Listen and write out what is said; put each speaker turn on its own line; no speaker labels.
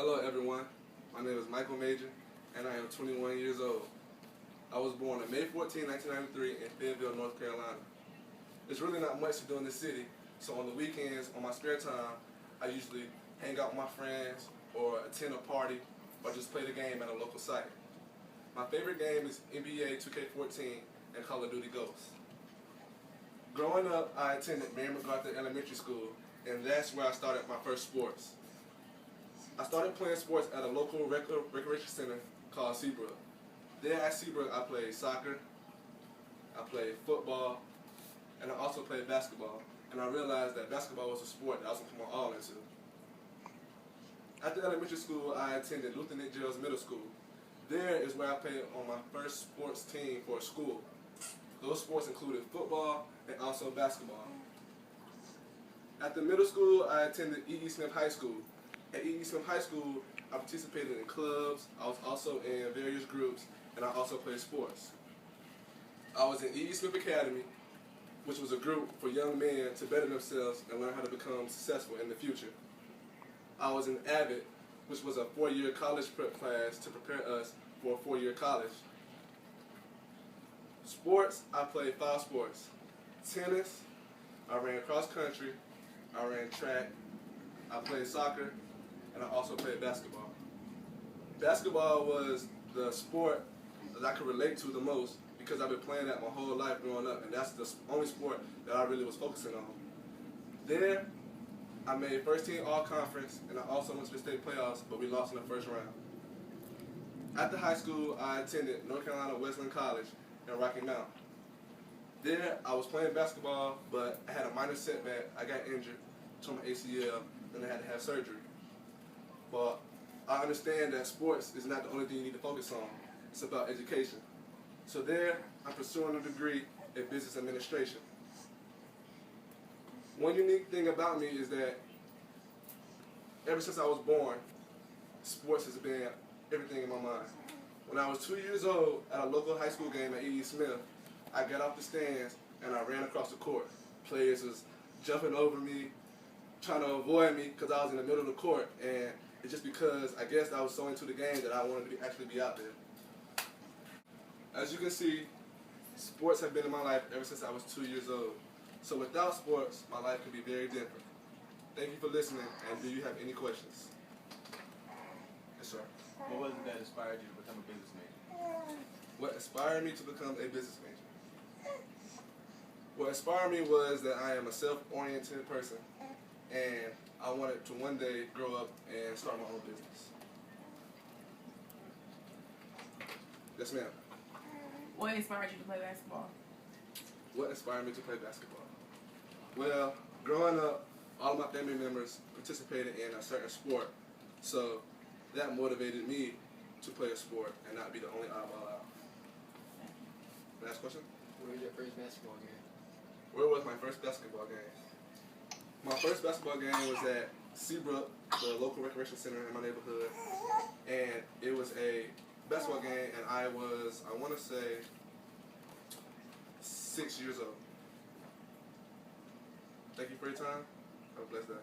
Hello everyone, my name is Michael Major and I am 21 years old. I was born on May 14, 1993 in Fayetteville, North Carolina. There's really not much to do in the city, so on the weekends, on my spare time, I usually hang out with my friends or attend a party or just play the game at a local site. My favorite game is NBA 2K14 and Call of Duty Ghosts. Growing up, I attended Mary MacArthur Elementary School, and that's where I started my first sports. I started playing sports at a local recreation center called Seabrook. There at Seabrook, I played soccer, I played football, and I also played basketball. And I realized that basketball was a sport that I was going to put my all into. After elementary school, I attended Luther Nick Gerald's Middle School. There is where I played on my first sports team for a school. Those sports included football and also basketball. After middle school, I attended E.E. Smith High School. At E.E. Smith High School, I participated in clubs, I was also in various groups, and I also played sports. I was in E.E. Smith Academy, which was a group for young men to better themselves and learn how to become successful in the future. I was in AVID, which was a 4-year college prep class to prepare us for a 4-year college. Sports, I played 5 sports. Tennis, I ran cross country, I ran track, I played soccer, and I also played basketball. Basketball was the sport that I could relate to the most because I've been playing that my whole life growing up, and that's the only sport that I really was focusing on. There, I made first team all-conference, and I also went to the state playoffs, but we lost in the first round. After high school, I attended North Carolina Wesleyan College in Rocky Mount. There, I was playing basketball, but I had a minor setback. I got injured, tore my ACL, and I had to have surgery. But I understand that sports is not the only thing you need to focus on. It's about education. So there, I'm pursuing a degree in business administration. One unique thing about me is that ever since I was born, sports has been everything in my mind. When I was 2 years old at a local high school game at E.E. Smith, I got off the stands and I ran across the court. Players was jumping over me, trying to avoid me because I was in the middle of the court, and it's just because I guess I was so into the game that I wanted to actually be out there. As you can see, sports have been in my life ever since I was 2 years old. So without sports, my life could be very different. Thank you for listening, and do you have any questions? Yes, sir.
What was it that inspired you to become a business major?
What inspired me to become a business major? What inspired me was that I am a self-oriented person, and I wanted to one day grow up and start my own business. Yes, ma'am.
What inspired you to play basketball?
What inspired me to play basketball? Well, growing up, all of my family members participated in a certain sport, so that motivated me to play a sport and not be the only eyeball out. Last question?
Where was your first basketball game?
Where was my first basketball game? My first basketball game was at Seabrook, the local recreation center in my neighborhood, and it was a basketball game, and I was, I want to say, 6 years old. Thank you for your time. Have a blessed day.